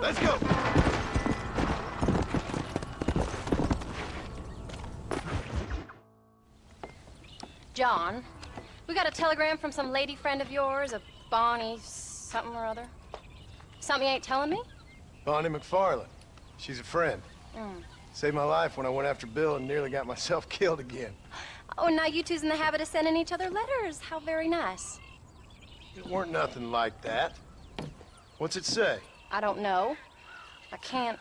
Let's go. John, we got a telegram from some lady friend of yours, a Bonnie something or other. Something you ain't telling me? Bonnie McFarland. She's a friend. Saved my life when I went after Bill and nearly got myself killed again. Oh, now you two's in the habit of sending each other letters. How very nice. It weren't nothing like that. What's it say? I don't know. I can't...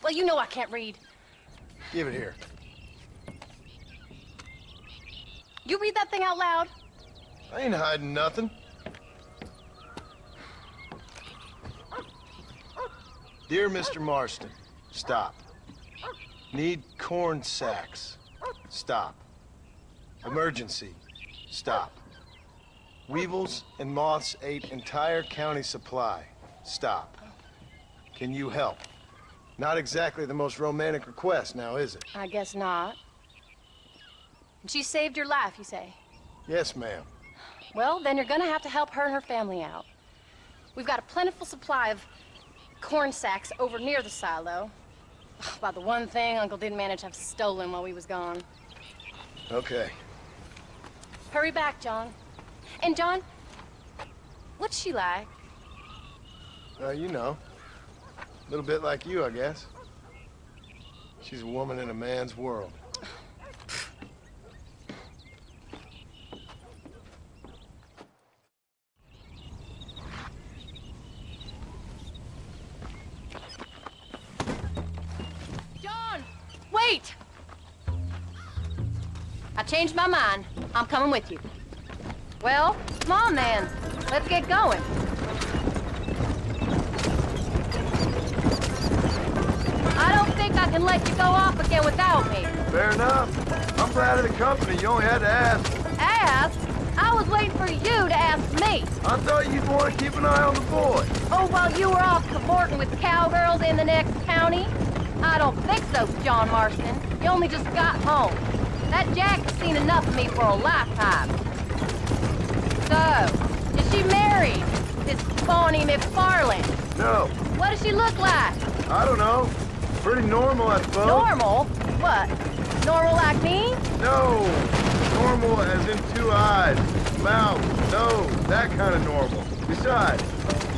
Well, you know I can't read. Give it here. You read that thing out loud? I ain't hiding nothing. Dear Mr. Marston, stop. Need corn sacks. Stop. Emergency. Stop. Weevils and moths ate entire county supply. Stop. Can you help? Not exactly the most romantic request now, is it? I guess not. And she saved your life, you say? Yes, ma'am. Well, then you're gonna have to help her and her family out. We've got a plentiful supply of corn sacks over near the silo. About the one thing Uncle didn't manage to have stolen while we was gone. Okay. Hurry back, John. And John, what's she like? You know. A little bit like you, I guess. She's a woman in a man's world. John, wait! I changed my mind. I'm coming with you. Well, come on then. Let's get going. I don't think I can let you go off again without me. Fair enough. I'm glad of the company. You only had to ask. Ask? I was waiting for you to ask me. I thought you'd want to keep an eye on the boy. Oh, while you were off cavorting with cowgirls in the next county? I don't think so, John Marston. You only just got home. That Jack has seen enough of me for a lifetime. So, is she married? This Bonnie McFarland? No. What does she look like? I don't know. Pretty normal, I suppose. Normal? What? Normal like me? No. Normal as in 2 eyes, mouth, nose, that kind of normal. Besides,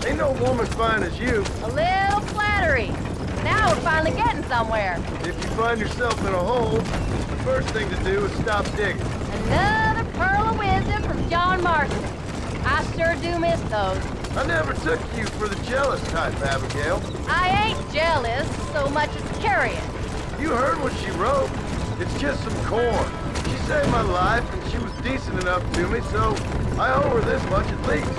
ain't no woman fine as you. A little flattery. Now we're finally getting somewhere. If you find yourself in a hole, the first thing to do is stop digging. Another pearl of wisdom from John Marston. I sure do miss those. I never took you for the jealous type, Abigail. I ain't jealous so much as curious. You heard what she wrote. It's just some corn. She saved my life, and she was decent enough to me, so I owe her this much at least.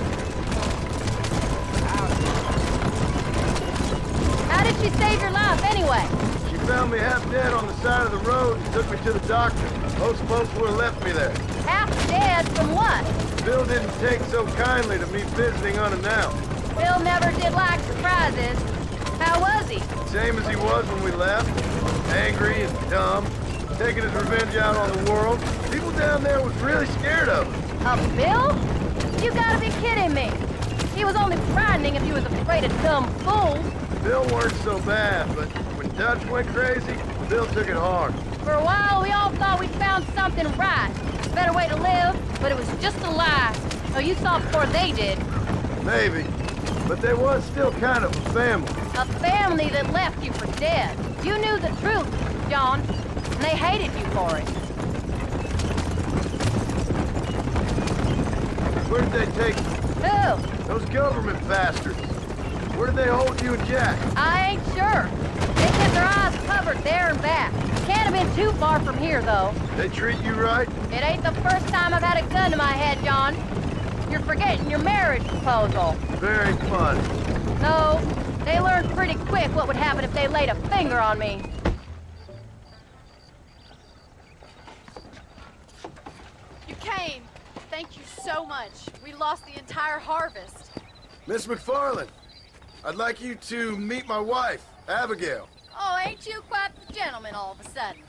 How did she save your life anyway? She found me half dead on the side of the road and took me to the doctor. Most folks would have left me there. Half dead from what? Bill didn't take so kindly to me visiting unannounced. Bill never did like surprises. How was he? Same as he was when we left. Angry and dumb. Taking his revenge out on the world. People down there was really scared of him. Of Bill? You gotta be kidding me. He was only frightening if he was afraid of dumb fools. Bill weren't so bad, but when Dutch went crazy, Bill took it hard. For a while, we all thought we'd found something right. Better way to live, but it was just a lie. Oh, you saw before they did. Maybe. But they was still kind of a family. A family that left you for dead. You knew the truth, John, and they hated you for it. Where did they take you? Who? Those government bastards. Where did they hold you and Jack? I ain't sure. They kept their eyes covered there and back. Can't have been too far from here, though. They treat you right? It ain't the first time I've had a gun to my head, John. You're forgetting your marriage proposal. Very fun. No, they learned pretty quick what would happen if they laid a finger on me. You came. Thank you so much. We lost the entire harvest. Miss McFarland, I'd like you to meet my wife, Abigail. Oh, ain't you quite the gentleman all of a sudden?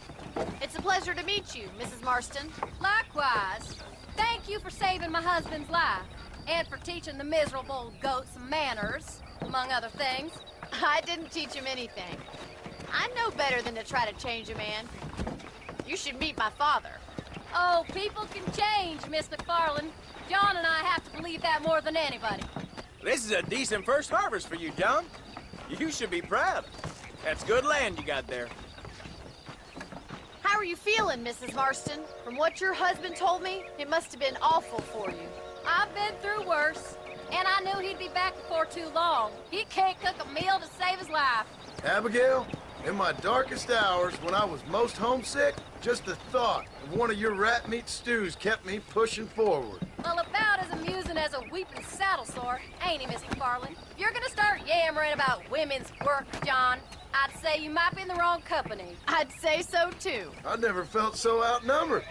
It's a pleasure to meet you, Mrs. Marston. Likewise. Thank you for saving my husband's life, and for teaching the miserable goat some manners, among other things. I didn't teach him anything. I know better than to try to change a man. You should meet my father. Oh, people can change, Miss McFarland. John and I have to believe that more than anybody. This is a decent first harvest for you, John. You should be proud. That's good land you got there. How are you feeling, Mrs. Marston? From what your husband told me, it must have been awful for you. I've been through worse, and I knew he'd be back before too long. He can't cook a meal to save his life. Abigail, in my darkest hours, when I was most homesick, just the thought of one of your rat meat stews kept me pushing forward. Well, about as amusing as a weeping saddle sore, ain't he, Miss McFarland? If you're gonna start yammering about women's work, John, I'd say you might be in the wrong company. I'd say so, too. I never felt so outnumbered.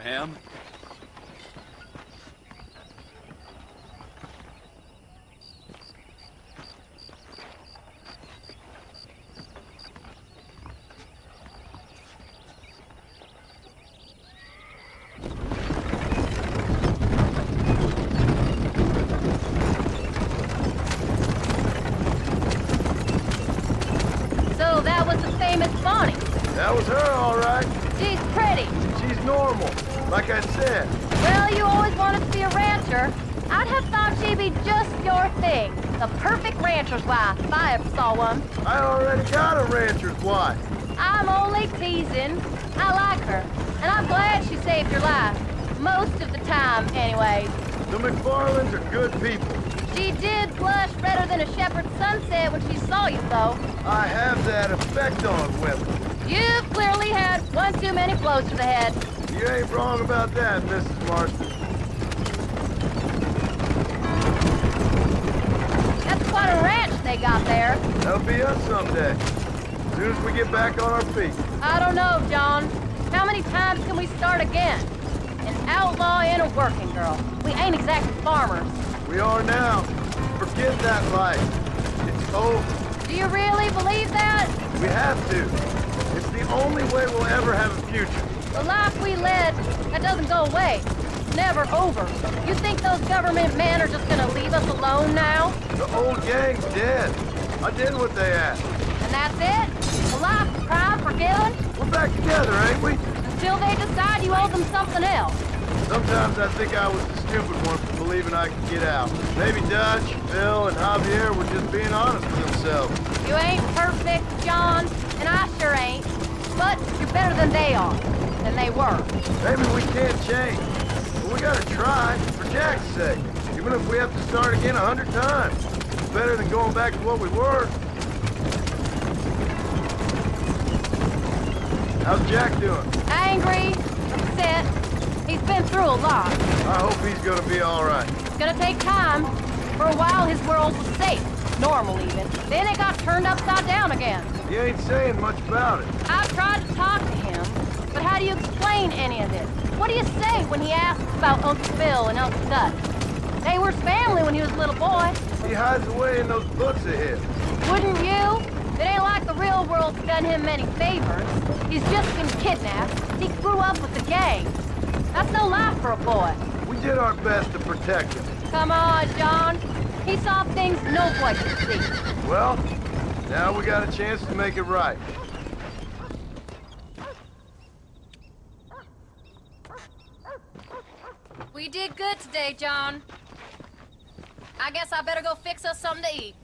Ma'am? So that was the famous Bonnie. That was her, all right. She's pretty. She's normal, like I said. Well, you always wanted to be a rancher. I'd have thought she'd be just your thing. The perfect rancher's wife, if I ever saw one. I already got a rancher's wife. I'm only teasing. I like her, and I'm glad she saved your life. Most of the time, anyways. The McFarlands are good people. She did blush redder than a shepherd's sunset when she saw you, though. I have that effect on women. You've clearly had one too many blows to the head. You ain't wrong about that, Mrs. Marston. That's quite a ranch they got there. That'll be us someday. As soon as we get back on our feet. I don't know, John. How many times can we start again? An outlaw and a working girl. We ain't exactly farmers. We are now. Forget that life. It's over. Do you really believe that? We have to. It's the only way we'll ever have a future. The life we led, that doesn't go away. It's never over. You think those government men are just gonna leave us alone now? The old gang's dead. I did what they asked. And that's it? A life of crime forgiven? We're back together, ain't we? Until they decide you owe them something else. Sometimes I think I was the stupid one for believing I could get out. Maybe Dutch, Bill, and Javier were just being honest with themselves. You ain't perfect, John, and I sure ain't. But you're better than they are. Than they were. Maybe we can't change. But we gotta try, for Jack's sake. Even if we have to start again 100 times. It's better than going back to what we were. How's Jack doing? Angry, upset. He's been through a lot. I hope he's gonna be all right. It's gonna take time. For a while, his world was safe. Normal, even. Then it got turned upside down again. He ain't saying much about it. I've tried to talk to him, but how do you explain any of this? What do you say when he asks about Uncle Phil and Uncle Dutch? They were his family when he was a little boy. He hides away in those books of his. Wouldn't you? It ain't like the real world's done him many favors. He's just been kidnapped. He grew up with the gang. That's no life for a boy. We did our best to protect him. Come on, John. He saw things no boy could see. Well, now we got a chance to make it right. We did good today, John. I guess I better go fix us something to eat.